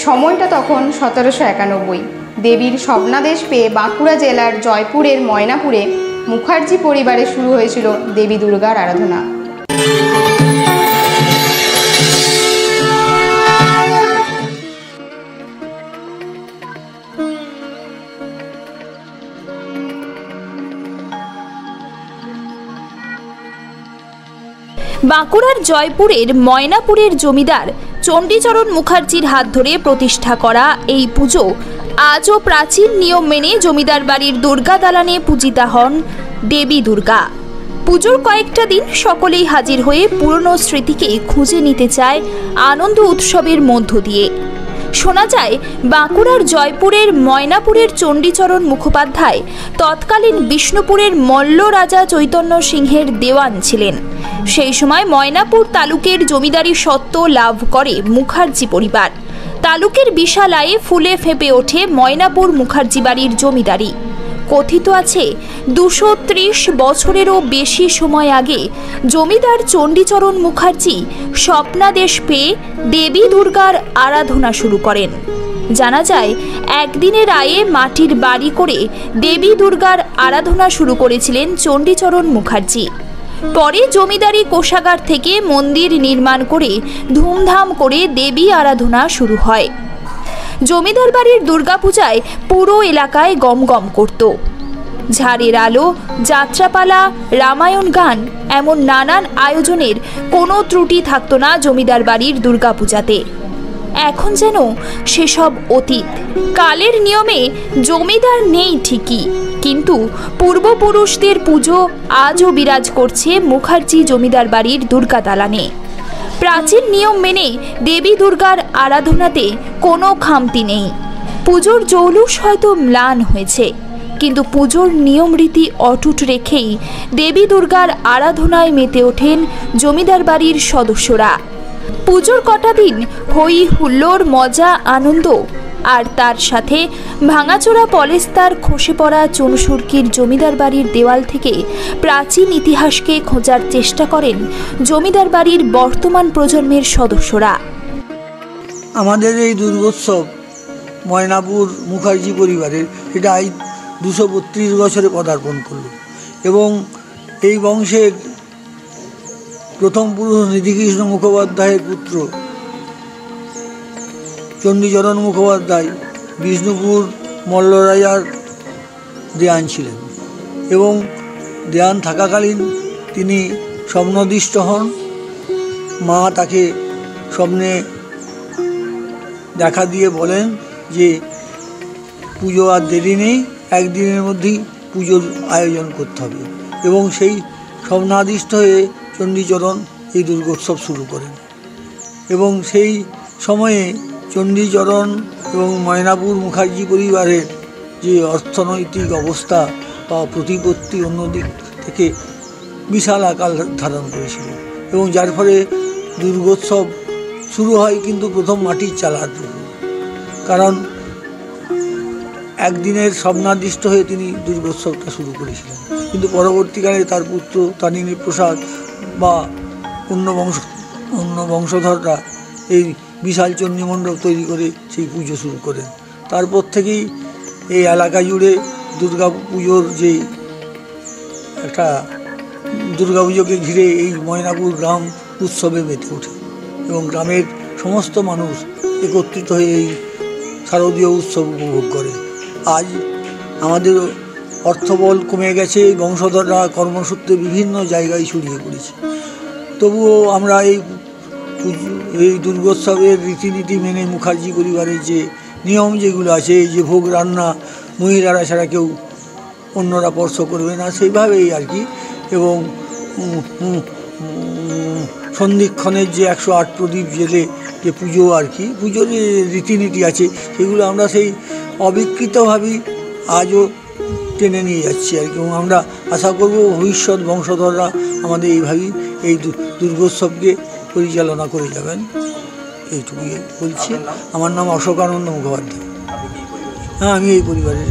সময়টা তখন 1791। দেবীর স্বপ্নাদেশ পেয়ে বাঁকুড়া জেলার জয়পুরের ময়নাপুরে মুখার্জি পরিবারে শুরু হয়েছিল দেবী দুর্গার আরাধনা। বাঁকুড়ার জয়পুরের ময়নাপুরের জমিদার চণ্ডীচরণ মুখার্জির হাত ধরে প্রতিষ্ঠা করা এই পুজো আজও প্রাচীন নিয়ম মেনে জমিদার বাড়ির দুর্গা দালানে পূজিতা হন দেবী দুর্গা। পুজোর কয়েকটা দিন সকলেই হাজির হয়ে পুরনো স্মৃতিকে খুঁজে নিতে চায় আনন্দ উৎসবের মধ্য দিয়ে। শোনা যায় বাঁকুড়ার জয়পুরের ময়নাপুরের চণ্ডীচরণ মুখোপাধ্যায় তৎকালীন বিষ্ণুপুরের মল্ল রাজা চৈতন্য সিংহের দেওয়ান ছিলেন। সেই সময় ময়নাপুর তালুকের জমিদারি স্বত্ব লাভ করে মুখার্জি পরিবার। তালুকের বিশাল আয়ে ফুলে ফেঁপে ওঠে ময়নাপুর মুখার্জি বাড়ির জমিদারি। কথিত আছে 230 বছরেরও বেশি সময় আগে জমিদার চণ্ডীচরণ মুখার্জি স্বপ্নাদেশ পেয়ে দেবী দুর্গার আরাধনা শুরু করেন। জানা যায় একদিনের আয়ে মাটির বাড়ি করে দেবী দুর্গার আরাধনা শুরু করেছিলেন চণ্ডীচরণ মুখার্জি। পরে জমিদারি কোষাগার থেকে মন্দির নির্মাণ করে ধুমধাম করে দেবী আরাধনা শুরু হয়। জমিদার বাড়ির দুর্গাপূজায় পুরো এলাকায় গমগম করত। ঝাড়ের আলো, যাত্রাপালা, রামায়ণ গান এমন নানান আয়োজনের কোনো ত্রুটি থাকতো না জমিদার বাড়ির দুর্গাপূজাতে। এখন যেন সেসব অতীত। কালের নিয়মে জমিদার নেই ঠিকই, কিন্তু পূর্বপুরুষদের পুজো আজও বিরাজ করছে মুখার্জি জমিদার বাড়ির দুর্গা দালানে। প্রাচীন নিয়ম মেনে দেবী দুর্গার আরাধনাতে কোনো খামতি নেই। পুজোর জৌলুস হয়তো ম্লান হয়েছে, কিন্তু পুজোর নিয়ম রীতি অটুট রেখেই দেবী দুর্গার আরাধনায় মেতে ওঠেন জমিদার বাড়ির সদস্যরা। পুজোর কটা দিন হই হুল্লোড়, মজা, আনন্দ, আর তার সাথে ভাঙাচোরা পলেস্তার খসে পড়া চুনসুরকির জমিদার বাড়ির দেওয়াল থেকে প্রাচীন ইতিহাসকে খোঁজার চেষ্টা করেন জমিদার বাড়ির বর্তমান প্রজন্মের সদস্যরা। আমাদের এই দুর্গোৎসব ময়নাপুর মুখার্জি পরিবারের এটা 232 বছরে পদার্পণ করল এবং এই বংশের প্রথম পুরুষ নিধিকৃষ্ণ মুখোপাধ্যায়ের পুত্র চণ্ডীচরণ মুখোপাধ্যায় বিষ্ণুপুর মল্লরাজার দেওয়ান ছিলেন এবং দেওয়ান থাকাকালীন তিনি স্বপ্নদিষ্ট হন। মা তাকে স্বপ্নে দেখা দিয়ে বলেন যে পুজো আর দেরি নেই, একদিনের মধ্যেই পুজোর আয়োজন করতে হবে এবং সেই স্বপ্নাদিষ্ট হয়ে চণ্ডীচরণ এই দুর্গোৎসব শুরু করেন এবং সেই সময়ে চণ্ডীচরণ এবং ময়নাপুর মুখার্জি পরিবারের যে অর্থনৈতিক অবস্থা বা প্রতিপত্তি অন্যদিক থেকে বিশাল আকার ধারণ করেছিল এবং যার ফলে দুর্গোৎসব শুরু হয় কিন্তু প্রথম মাটির চালার উপর, কারণ একদিনের স্বপ্নাদিষ্ট হয়ে তিনি দুর্গোৎসবটা শুরু করেছিলেন। কিন্তু পরবর্তীকালে তার পুত্র তারিণী প্রসাদ বা অন্য বংশধররা এই বিশাল চণ্ডীমণ্ডপ তৈরি করে সেই পুজো শুরু করেন। তারপর থেকেই এই এলাকা জুড়ে দুর্গা পুজোর যে একটা দুর্গা পুজোকে ঘিরে এই ময়নাপুর গ্রাম উৎসবে মেতে ওঠে এবং গ্রামের সমস্ত মানুষ একত্রিত হয়ে এই শারদীয় উৎসব উপভোগ করে। আজ আমাদের অর্থবল কমে গেছে, বংশধররা কর্মসূত্রে বিভিন্ন জায়গায় ছড়িয়ে পড়েছে, তবুও আমরা এই দুর্গোৎসবের রীতিনীতি মেনে মুখার্জি পরিবারের যে নিয়ম যেগুলো আছে, এই যে ভোগ রান্না মহিলারা ছাড়া কেউ অন্যরা স্পর্শ করবে না, সেইভাবেই আর কি। এবং সন্ধিক্ষণের যে 108 প্রদীপ জেলে যে পুজো আর কি, পুজোর যে রীতিনীতি আছে সেগুলো আমরা সেই অবিকৃতভাবেই আজও টেনে নিয়ে যাচ্ছি আর কি। এবং আমরা আশা করব ভবিষ্যৎ বংশধররা আমাদের এইভাবেই এই দুর্গোৎসবকে পরিচালনা করে যাবেন, এইটুকুই বলছি। আমার নাম অশোকানন্দ মুখোপাধ্যায়। হ্যাঁ, আমি এই পরিবারের।